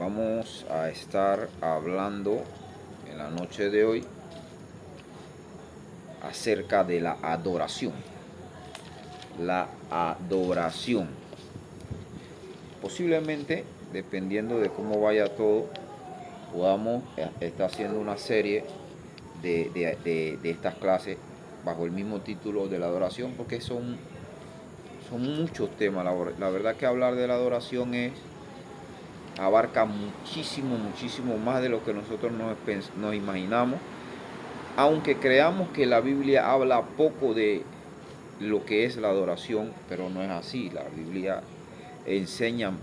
Vamos a estar hablando en la noche de hoy acerca de la adoración. La adoración. Posiblemente, dependiendo de cómo vaya todo, podamos estar haciendo una serie de estas clases bajo el mismo título de la adoración, porque son muchos temas. La verdad que hablar de la adoración abarca muchísimo más de lo que nosotros nos imaginamos, aunque creamos que la Biblia habla poco de lo que es la adoración, pero no es así. La Biblia enseña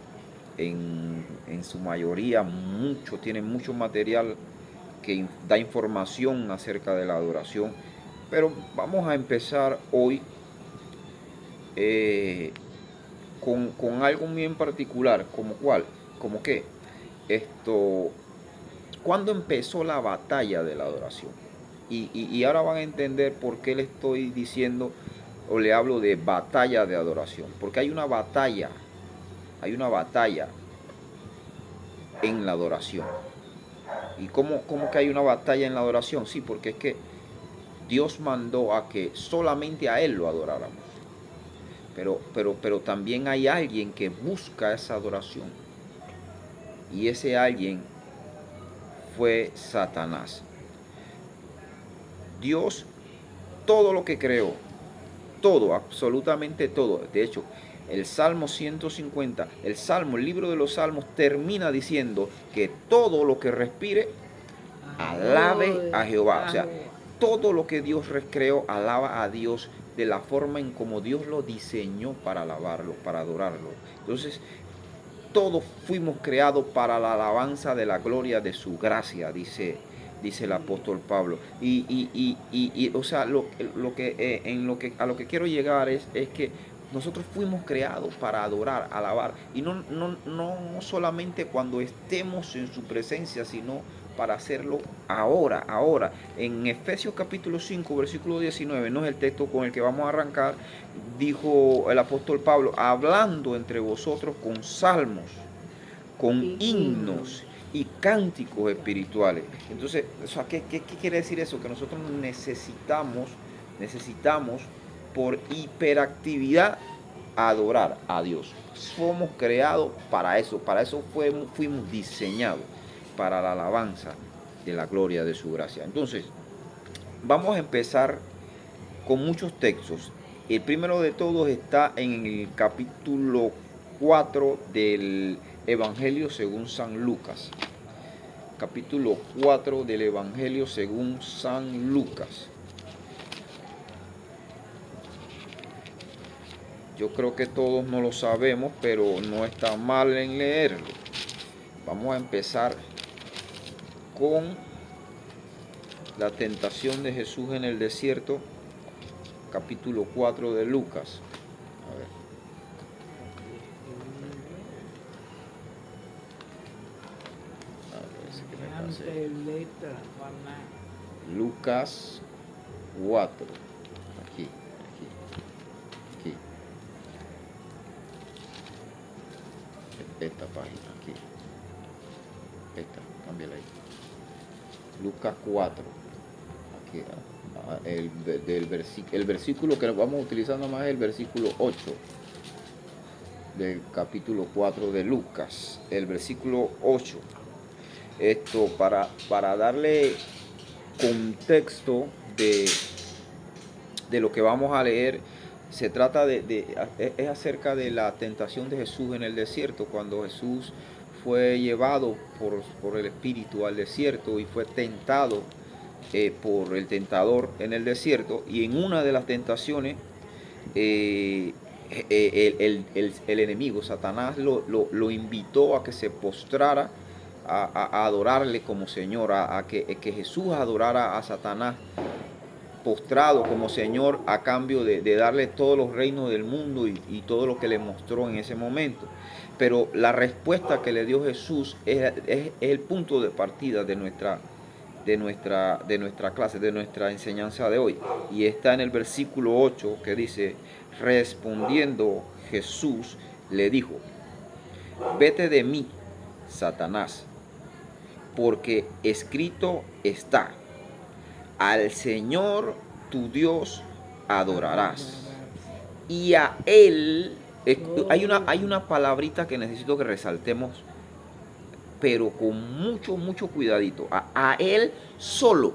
en su mayoría tiene mucho material que da información acerca de la adoración. Pero vamos a empezar hoy con algo muy en particular, como que ¿cuándo empezó la batalla de la adoración? Y ahora van a entender por qué le estoy diciendo o le hablo de batalla de adoración. Porque hay una batalla en la adoración. ¿Y cómo que hay una batalla en la adoración? Sí, porque es que Dios mandó a que solamente a Él lo adoráramos. Pero también hay alguien que busca esa adoración. Y ese alguien fue Satanás. Dios, todo lo que creó, todo, absolutamente todo. De hecho, el Salmo 150, el libro de los Salmos termina diciendo que todo lo que respire, alabe a Jehová. O sea, todo lo que Dios creó, alaba a Dios de la forma en como Dios lo diseñó para alabarlo, para adorarlo. Entonces, todos fuimos creados para la alabanza de la gloria de su gracia, dice el apóstol Pablo. O sea, a lo que quiero llegar es que nosotros fuimos creados para adorar, alabar, y no solamente cuando estemos en su presencia, sino para hacerlo ahora. En Efesios capítulo 5, versículo 19, no es el texto con el que vamos a arrancar, dijo el apóstol Pablo, hablando entre vosotros con salmos, con himnos y cánticos espirituales. Entonces, ¿qué quiere decir eso? Que nosotros necesitamos por hiperactividad adorar a Dios. Somos creados para eso fuimos diseñados, para la alabanza de la gloria de su gracia. Entonces, vamos a empezar con muchos textos. El primero de todos está en el capítulo 4 del Evangelio según San Lucas. Capítulo 4 del Evangelio según San Lucas. Yo creo que todos no lo sabemos, pero no está mal en leerlo. Vamos a empezar con la tentación de Jesús en el desierto, capítulo 4 de Lucas. A ver. Lucas 4. Aquí. Esta página, aquí. Cámbiala ahí. Lucas 4. Aquí, el versículo que vamos a utilizar nomás es el versículo 8 del capítulo 4 de Lucas. El versículo 8. Para darle contexto de lo que vamos a leer, se trata es acerca de la tentación de Jesús en el desierto, cuando Jesús fue llevado por el Espíritu al desierto y fue tentado por el tentador en el desierto. Y en una de las tentaciones el enemigo, Satanás, lo invitó a que se postrara a adorarle como Señor, a que Jesús adorara a Satanás postrado como Señor, a cambio de darle todos los reinos del mundo y todo lo que le mostró en ese momento. Pero la respuesta que le dio Jesús es el punto de partida de nuestra clase, de nuestra enseñanza de hoy. Y está en el versículo 8, que dice: respondiendo Jesús le dijo: vete de mí, Satanás, porque escrito está, al Señor tu Dios adorarás, y a Él, hay una palabrita que necesito que resaltemos, pero con mucho cuidadito, a Él solo.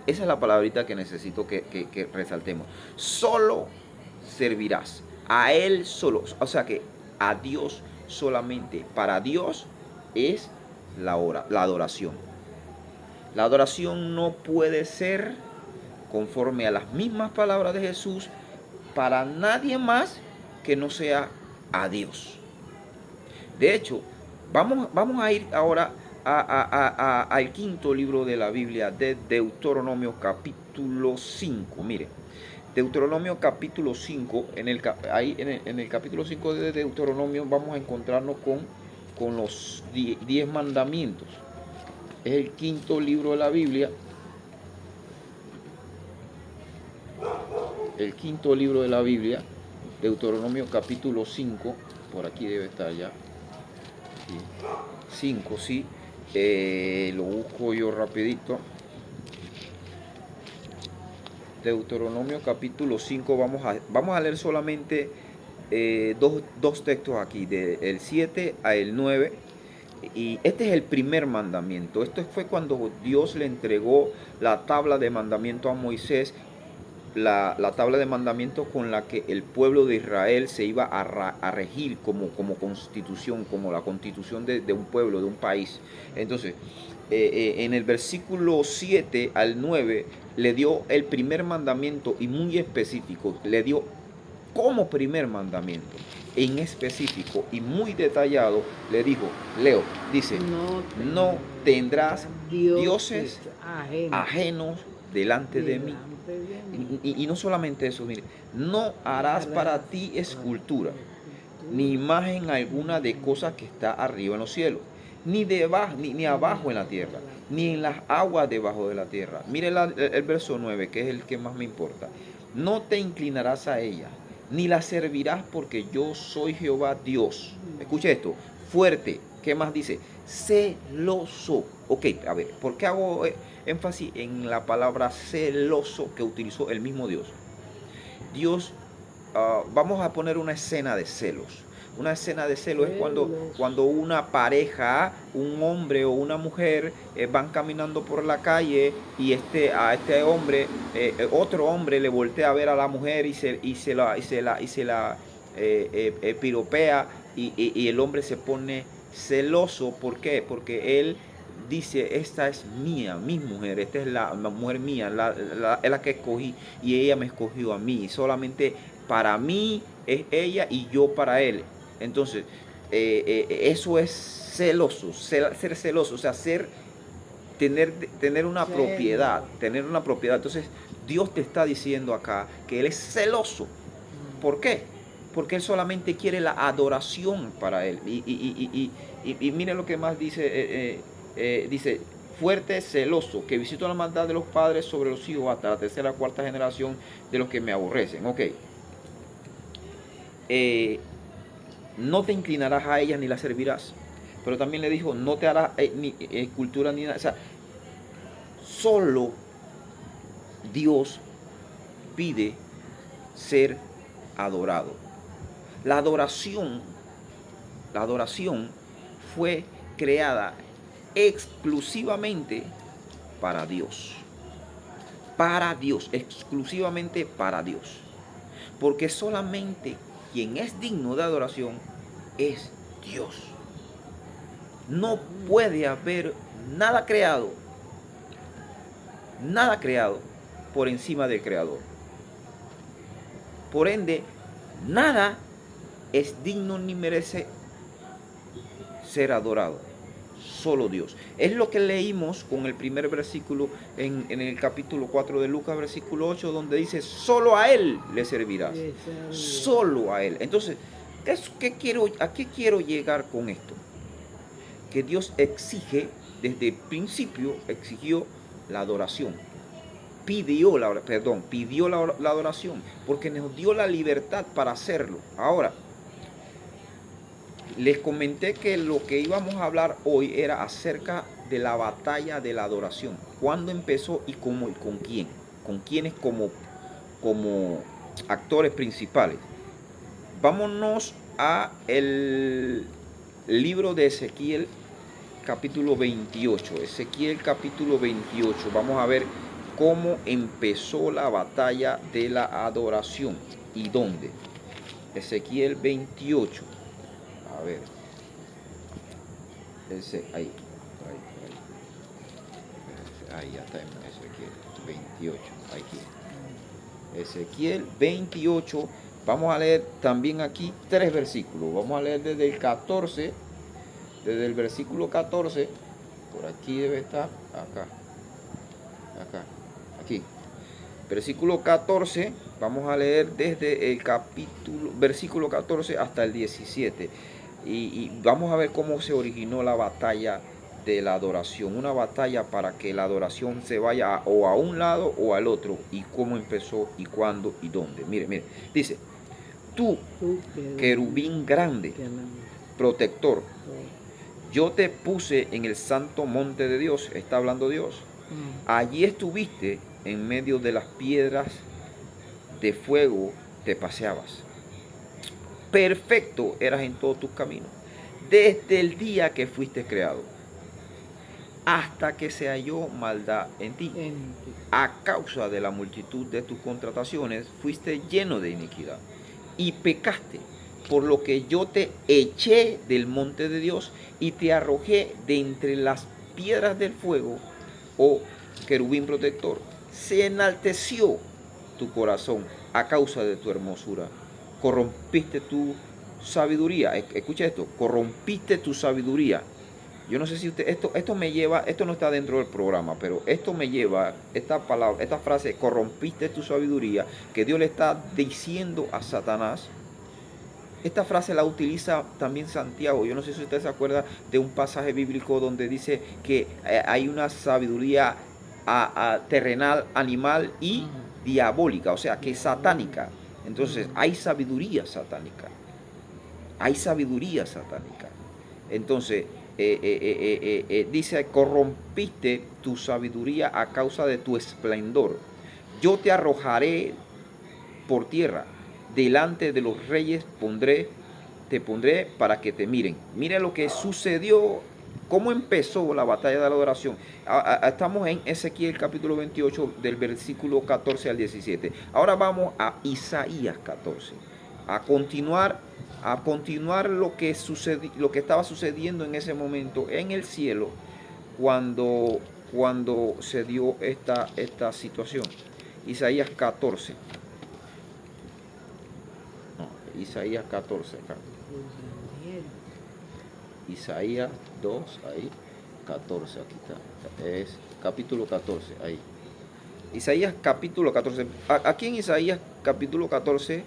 Esa es la palabrita que necesito que resaltemos. Solo servirás, a Él solo, o sea que a Dios solamente. Para Dios es la adoración. La adoración no puede ser, conforme a las mismas palabras de Jesús, para nadie más que no sea a Dios. De hecho, vamos a ir ahora al quinto libro de la Biblia, de Deuteronomio capítulo 5. Mire, Deuteronomio capítulo 5, en el capítulo 5 de Deuteronomio vamos a encontrarnos con los 10 mandamientos. Es el quinto libro de la Biblia. El quinto libro de la Biblia, Deuteronomio capítulo 5, por aquí debe estar ya. 5, sí. Lo busco yo rapidito. Deuteronomio capítulo 5, vamos a leer solamente dos textos aquí, del 7 al 9. Y este es el primer mandamiento. Esto fue cuando Dios le entregó la tabla de mandamiento a Moisés, la tabla de mandamiento con la que el pueblo de Israel se iba a regir como constitución, como la constitución de un pueblo, de un país. Entonces, en el versículo 7 al 9 le dio el primer mandamiento, y muy específico, le dio como primer mandamiento en específico y muy detallado, le dijo, Leo, dice, no tendrás dioses ajenos delante de mí. Y no solamente eso, mire, no harás para ti escultura, ni imagen alguna de cosa que está arriba en los cielos, ni abajo en la tierra, ni en las aguas debajo de la tierra. Mire el verso 9, que es el que más me importa. No te inclinarás a ella, ni la servirás, porque yo soy Jehová Dios. Escuche esto, fuerte. ¿Qué más dice? Celoso. Ok, a ver, ¿por qué hago énfasis en la palabra celoso que utilizó el mismo Dios? Dios, vamos a poner una escena de celos. Una escena de celos es cuando una pareja, un hombre o una mujer, van caminando por la calle y a este hombre, otro hombre le voltea a ver a la mujer y se la piropea, y el hombre se pone celoso. ¿Por qué? Porque él dice, esta es mía, mi mujer, esta es la mujer mía, es la que escogí, y ella me escogió a mí, solamente para mí es ella y yo para él. Entonces, eso es celoso, ser celoso, o sea, tener una propiedad, Entonces, Dios te está diciendo acá que Él es celoso. ¿Por qué? Porque Él solamente quiere la adoración para Él. Y mire lo que más dice, dice, fuerte, celoso, que visito la maldad de los padres sobre los hijos hasta la tercera, cuarta generación de los que me aborrecen. Ok. No te inclinarás a ellas ni las servirás. Pero también le dijo, no te harás ni escultura ni nada. O sea, solo Dios pide ser adorado. La adoración fue creada exclusivamente para Dios. Para Dios, exclusivamente para Dios. Porque solamente quien es digno de adoración es Dios. No puede haber nada creado por encima del Creador. Por ende, nada es digno ni merece ser adorado. Solo Dios. Es lo que leímos con el primer versículo en el capítulo 4 de Lucas, versículo 8, donde dice, solo a Él le servirás. Solo a Él. Entonces, ¿a qué quiero llegar con esto? Que Dios desde el principio exigió la adoración. Pidió la adoración, porque nos dio la libertad para hacerlo. Ahora, Les comenté que lo que íbamos a hablar hoy era acerca de la batalla de la adoración. ¿Cuándo empezó y cómo y con quién? ¿Con quiénes como actores principales? Vámonos a el libro de Ezequiel capítulo 28. Ezequiel capítulo 28. Vamos a ver cómo empezó la batalla de la adoración y dónde. Ezequiel 28. A ver. Ahí ya está en Ezequiel 28. Aquí. Ezequiel 28. Vamos a leer también aquí 3 versículos. Vamos a leer desde el 14. Desde el versículo 14. Por aquí debe estar. Acá. Aquí. Versículo 14. Vamos a leer desde el versículo 14 hasta el 17. Y vamos a ver cómo se originó la batalla de la adoración. Una batalla para que la adoración se vaya o a un lado o al otro. Y cómo empezó y cuándo y dónde. Mire. Dice, tú, querubín grande, protector, yo te puse en el santo monte de Dios. Está hablando Dios. Allí estuviste en medio de las piedras de fuego, te paseabas. Perfecto eras en todos tus caminos, desde el día que fuiste creado, hasta que se halló maldad en ti. A causa de la multitud de tus contrataciones, fuiste lleno de iniquidad y pecaste, por lo que yo te eché del monte de Dios y te arrojé de entre las piedras del fuego, oh querubín protector. Se enalteció tu corazón a causa de tu hermosura. Corrompiste tu sabiduría. Escucha esto, corrompiste tu sabiduría. Yo no sé si usted, esto me lleva, esto no está dentro del programa, pero esto me lleva, esta palabra, esta frase, corrompiste tu sabiduría, que Dios le está diciendo a Satanás. Esta frase la utiliza también Santiago. Yo no sé si usted se acuerda de un pasaje bíblico donde dice que hay una sabiduría terrenal, animal y diabólica, o sea, que es satánica. Entonces, hay sabiduría satánica. Hay sabiduría satánica. Entonces, dice, corrompiste tu sabiduría a causa de tu esplendor. Yo te arrojaré por tierra. Delante de los reyes te pondré para que te miren. Mira lo que sucedió, cómo empezó la batalla de la adoración. Estamos en Ezequiel capítulo 28 del versículo 14 al 17. Ahora vamos a Isaías 14. A continuar lo que estaba sucediendo en ese momento en el cielo cuando se dio esta situación. Isaías 14. Isaías 14 acá. Isaías 2, ahí. 14, aquí está. Es capítulo 14, ahí. Isaías capítulo 14. Aquí en Isaías capítulo 14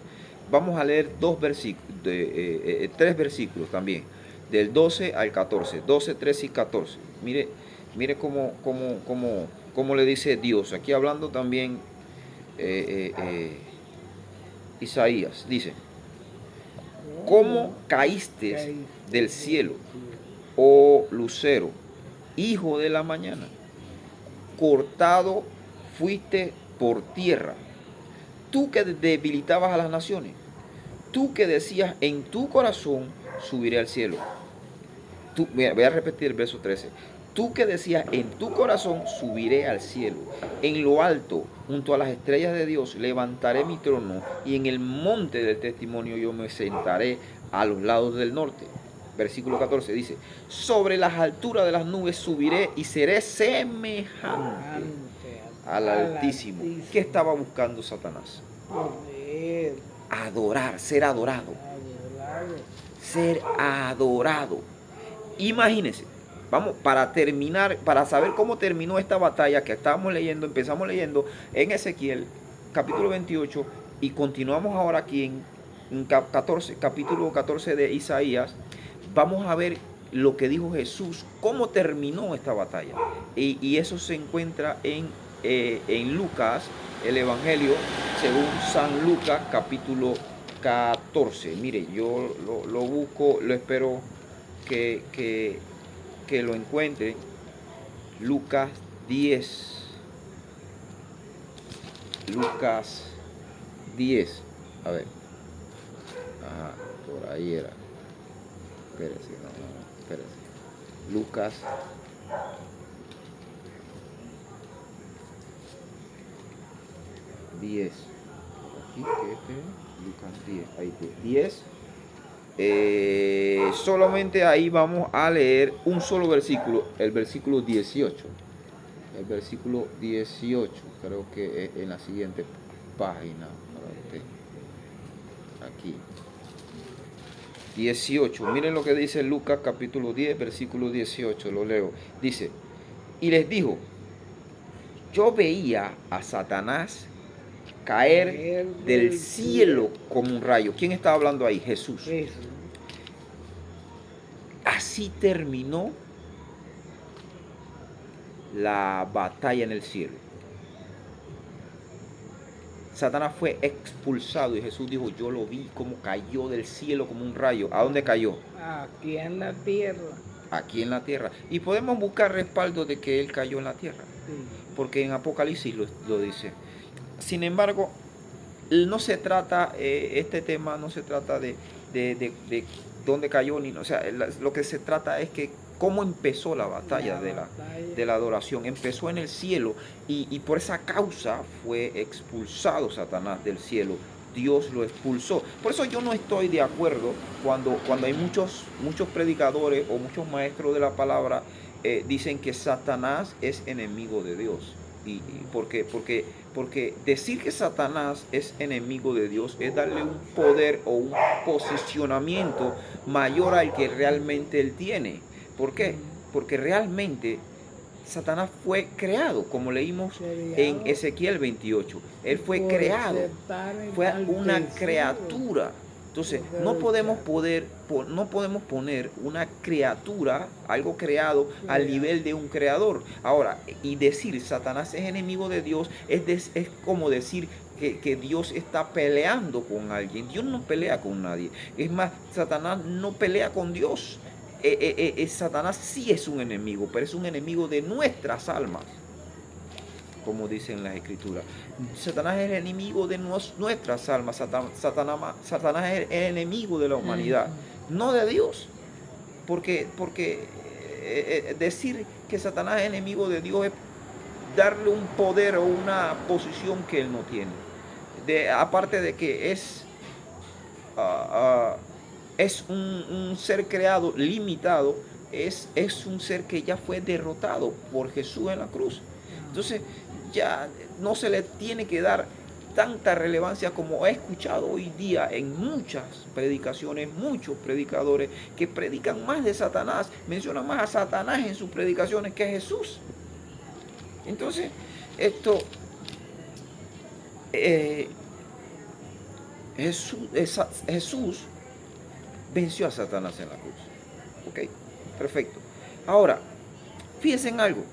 vamos a leer 3 versículos también. Del 12 al 14. 12, 13 y 14. Mire cómo le dice Dios. Aquí hablando también Isaías. Dice, ¿cómo caíste del cielo, oh lucero, hijo de la mañana? Cortado fuiste por tierra. Tú que debilitabas a las naciones. Tú que decías en tu corazón, subiré al cielo. Voy a repetir el verso 13. Tú que decías en tu corazón, subiré al cielo. En lo alto, junto a las estrellas de Dios, levantaré mi trono, y en el monte del testimonio yo me sentaré a los lados del norte. Versículo 14 dice, sobre las alturas de las nubes subiré y seré semejante al Altísimo. ¿Qué estaba buscando Satanás? Adorar, ser adorado. Ser adorado. Imagínense. Vamos, para terminar, para saber cómo terminó esta batalla que empezamos leyendo en Ezequiel, capítulo 28, y continuamos ahora aquí en capítulo 14 de Isaías, vamos a ver lo que dijo Jesús, cómo terminó esta batalla. Y eso se encuentra en Lucas, el Evangelio, según San Lucas, capítulo 14. 14. Mire, yo lo busco, lo espero que lo encuentre. Lucas 10. Lucas 10. A ver. Ajá, por ahí era. Espérese, no, espérese. Lucas 10. Aquí, ¿qué es? Lucas 10. Ahí, 10. Solamente ahí vamos a leer un solo versículo, el versículo 18. El versículo 18, creo que es en la siguiente página. Aquí. 18. Miren lo que dice Lucas capítulo 10, versículo 18. Lo leo. Dice, y les dijo, yo veía a Satanás caer del cielo como un rayo. ¿Quién está hablando ahí? Jesús. Así terminó la batalla en el cielo. Satanás fue expulsado y Jesús dijo, yo lo vi como cayó del cielo como un rayo. ¿A dónde cayó? Aquí en la tierra. Aquí en la tierra. Y podemos buscar respaldo de que él cayó en la tierra. Sí. Porque en Apocalipsis lo dice. Sin embargo, no se trata, este tema no se trata de dónde cayó, ni, o sea, lo que se trata es que cómo empezó la batalla de la adoración. Empezó en el cielo y por esa causa fue expulsado Satanás del cielo. Dios lo expulsó. Por eso yo no estoy de acuerdo cuando hay muchos predicadores o muchos maestros de la palabra dicen que Satanás es enemigo de Dios. Porque decir que Satanás es enemigo de Dios es darle un poder o un posicionamiento mayor al que realmente él tiene. ¿Por qué? Porque realmente Satanás fue creado, como leímos en Ezequiel 28. Él fue creado, fue una criatura. Entonces, no podemos poner una criatura, algo creado, al nivel de un creador. Ahora, y decir Satanás es enemigo de Dios es como decir que Dios está peleando con alguien. Dios no pelea con nadie. Es más, Satanás no pelea con Dios. Satanás sí es un enemigo, pero es un enemigo de nuestras almas, como dicen las escrituras. Satanás es el enemigo de nuestras almas. Satanás es el enemigo de la humanidad, no de Dios. Porque decir que Satanás es enemigo de Dios es darle un poder o una posición que él no tiene. Aparte de que es un ser creado limitado, es un ser que ya fue derrotado por Jesús en la cruz. Entonces ya no se le tiene que dar tanta relevancia como he escuchado hoy día en muchas predicaciones, muchos predicadores que predican más de Satanás, mencionan más a Satanás en sus predicaciones que a Jesús. Entonces, Jesús venció a Satanás en la cruz. Ok, perfecto. Ahora, fíjense en algo.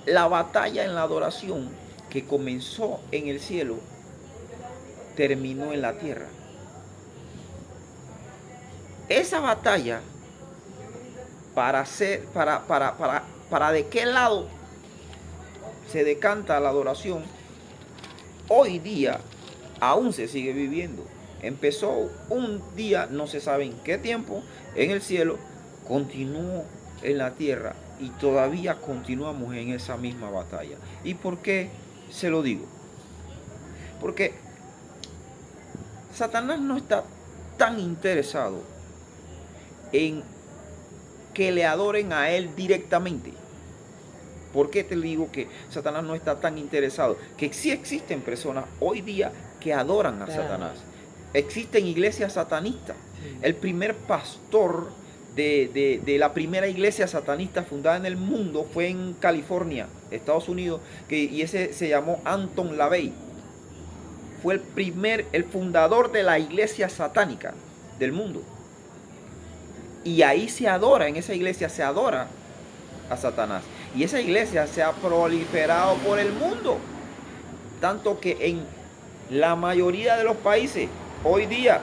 La batalla en la adoración que comenzó en el cielo terminó en la tierra. Esa batalla para de qué lado se decanta la adoración, hoy día aún se sigue viviendo. Empezó un día, no se sabe en qué tiempo, en el cielo, continuó en la tierra y todavía continuamos en esa misma batalla. ¿Y por qué se lo digo? Porque Satanás no está tan interesado en que le adoren a él directamente. ¿Por qué te digo que Satanás no está tan interesado? Que sí existen personas hoy día que adoran a Satanás. Existen iglesias satanistas. El primer pastor de la primera iglesia satanista fundada en el mundo fue en California, Estados Unidos, y ese se llamó Anton LaVey. Fue el fundador de la iglesia satánica del mundo. Y ahí en esa iglesia se adora a Satanás. Y esa iglesia se ha proliferado por el mundo. Tanto que en la mayoría de los países, hoy día,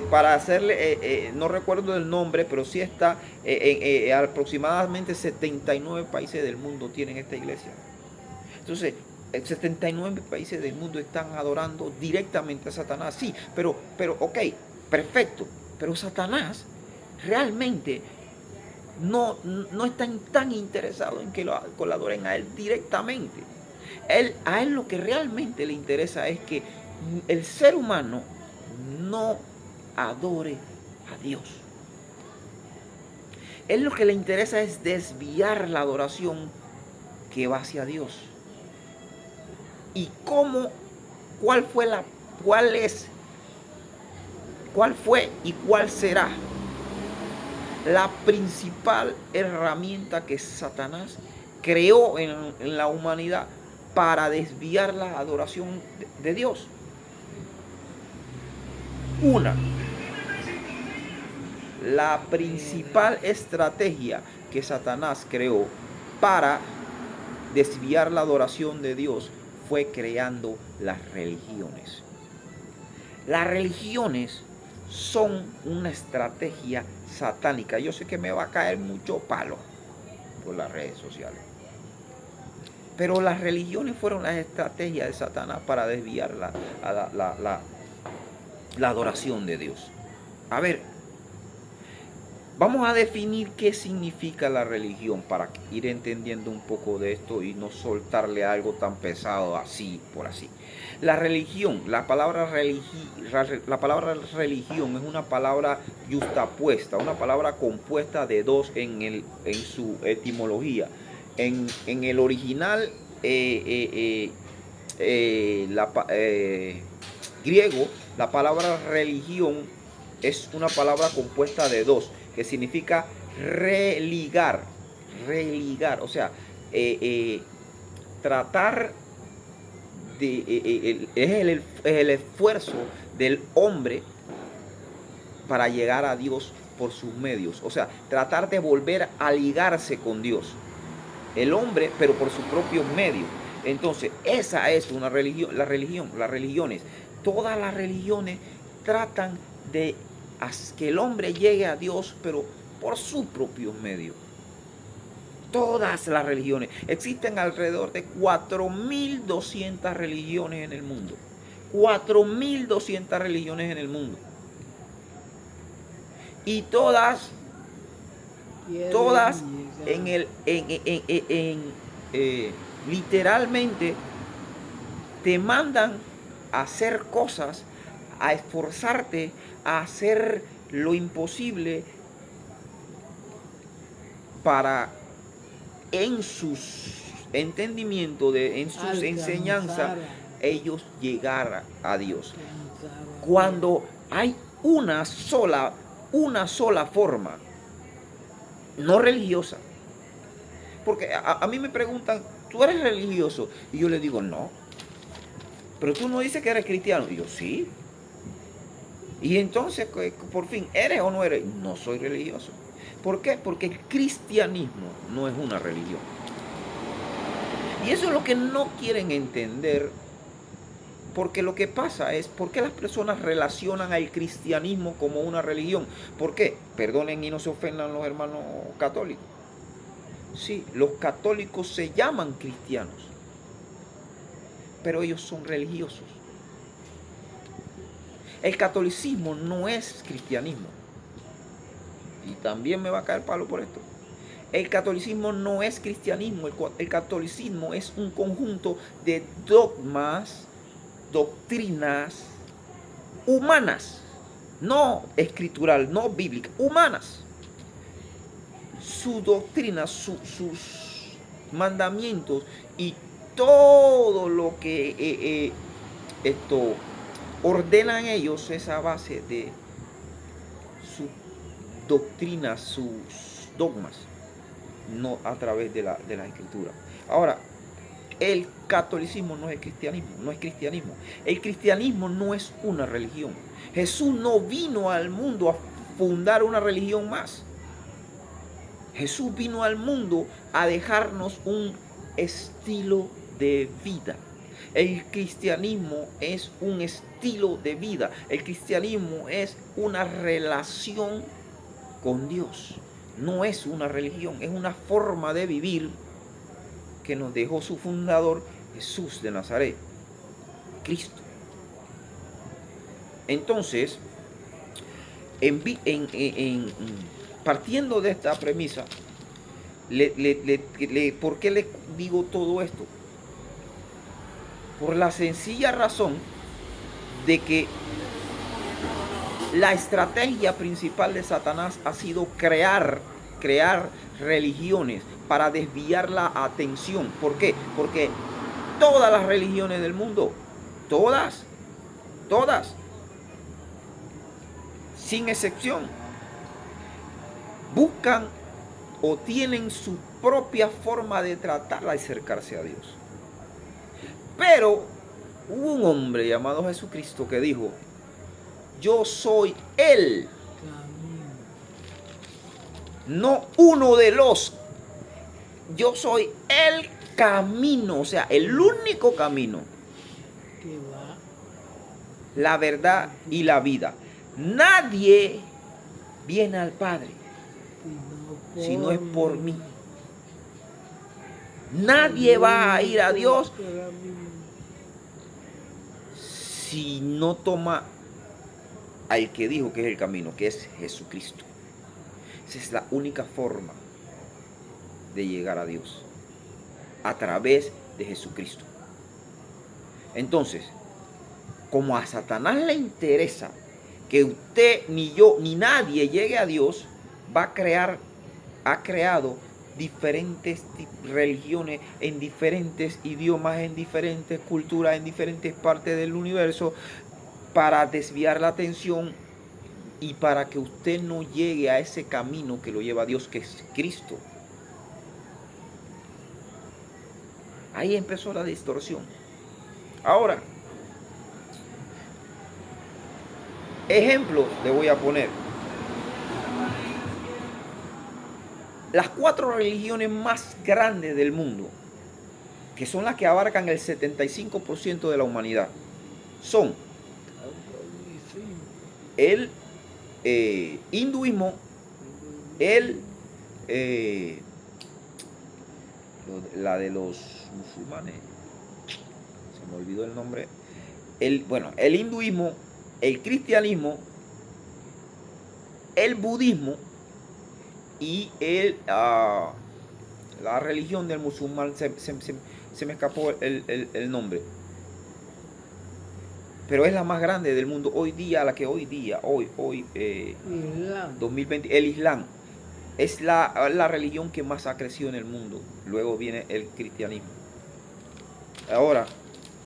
para hacerle, no recuerdo el nombre, pero sí está, aproximadamente 79 países del mundo tienen esta iglesia. Entonces, 79 países del mundo están adorando directamente a Satanás. Sí, pero ok, perfecto. Pero Satanás realmente no están tan interesados en que lo adoren a él directamente. A él lo que realmente le interesa es que el ser humano no adore a Dios. Él lo que le interesa es desviar la adoración que va hacia Dios. ¿Y cuál fue y cuál será la principal herramienta que Satanás creó en la humanidad para desviar la adoración de Dios? La principal estrategia que Satanás creó para desviar la adoración de Dios fue creando las religiones. Las religiones son una estrategia satánica. Yo sé que me va a caer mucho palo por las redes sociales, pero las religiones fueron las estrategias de Satanás para desviar la adoración de Dios. A ver, vamos a definir qué significa la religión para ir entendiendo un poco de esto y no soltarle algo tan pesado así por así. La religión, la palabra religión es una palabra yuxtapuesta, una palabra compuesta de dos en su etimología. En el original griego, la palabra religión es una palabra compuesta de dos, que significa religar, o sea, tratar de, es el esfuerzo del hombre para llegar a Dios por sus medios, o sea, tratar de volver a ligarse con Dios, el hombre, pero por sus propios medios. Entonces, esa es una religión, las religiones, todas las religiones tratan de que el hombre llegue a Dios, pero por sus propios medios. Todas las religiones. Existen alrededor de 4.200 religiones en el mundo. 4.200 religiones en el mundo. Y todas literalmente te mandan a hacer cosas, a esforzarte, a hacer lo imposible para, en sus entendimientos, en sus enseñanzas, ellos llegar a Dios. Cuando hay una sola forma, no religiosa. Porque a mí me preguntan, ¿tú eres religioso? Y yo le digo, no. Pero tú no dices que eres cristiano. Y yo, sí. Y entonces, por fin, ¿eres o no eres? No soy religioso. ¿Por qué? Porque el cristianismo no es una religión. Y eso es lo que no quieren entender. Porque lo que pasa es, ¿por qué las personas relacionan al cristianismo como una religión? ¿Por qué? Perdonen y no se ofendan los hermanos católicos. Sí, los católicos se llaman cristianos, pero ellos son religiosos. El catolicismo no es cristianismo. Y también me va a caer palo por esto. El catolicismo no es cristianismo. El catolicismo es un conjunto de dogmas, doctrinas humanas, no escritural, no bíblica, humanas. Su doctrina, sus mandamientos y todo lo que ordenan ellos es a base de su doctrina, sus dogmas, no a través de la escritura. Ahora, el catolicismo no es cristianismo. El cristianismo no es una religión. Jesús no vino al mundo a fundar una religión más. Jesús vino al mundo a dejarnos un estilo de vida. El cristianismo es un estilo de vida. El cristianismo es una relación con Dios. No es una religión, es una forma de vivir que nos dejó su fundador, Jesús de Nazaret, Cristo. Entonces, partiendo de esta premisa, ¿por qué les digo todo esto? Por la sencilla razón de que la estrategia principal de Satanás ha sido crear religiones para desviar la atención. ¿Por qué? Porque todas las religiones del mundo, todas, sin excepción, buscan o tienen su propia forma de tratar de acercarse a Dios. Pero hubo un hombre llamado Jesucristo que dijo: yo soy el, no uno de los, yo soy el camino, o sea, el único camino, la verdad y la vida. Nadie viene al Padre si no es por mí. Nadie va a ir a Dios si no toma al que dijo que es el camino, que es Jesucristo. Esa es la única forma de llegar a Dios, a través de Jesucristo. Entonces, como a Satanás le interesa que usted, ni yo, ni nadie llegue a Dios, ha creado diferentes religiones en diferentes idiomas, en diferentes culturas, en diferentes partes del universo, para desviar la atención y para que usted no llegue a ese camino que lo lleva a Dios, que es Cristo. Ahí empezó la distorsión. Ahora, ejemplos le voy a poner. Las 4 religiones más grandes del mundo, que son las que abarcan el 75% de la humanidad, son el hinduismo, la de los musulmanes, se me olvidó el nombre, el hinduismo, el cristianismo, el budismo y la religión del musulmán, se me escapó el nombre. Pero es la más grande del mundo hoy día, hoy 2020, el Islam. Es la religión que más ha crecido en el mundo. Luego viene el cristianismo. Ahora,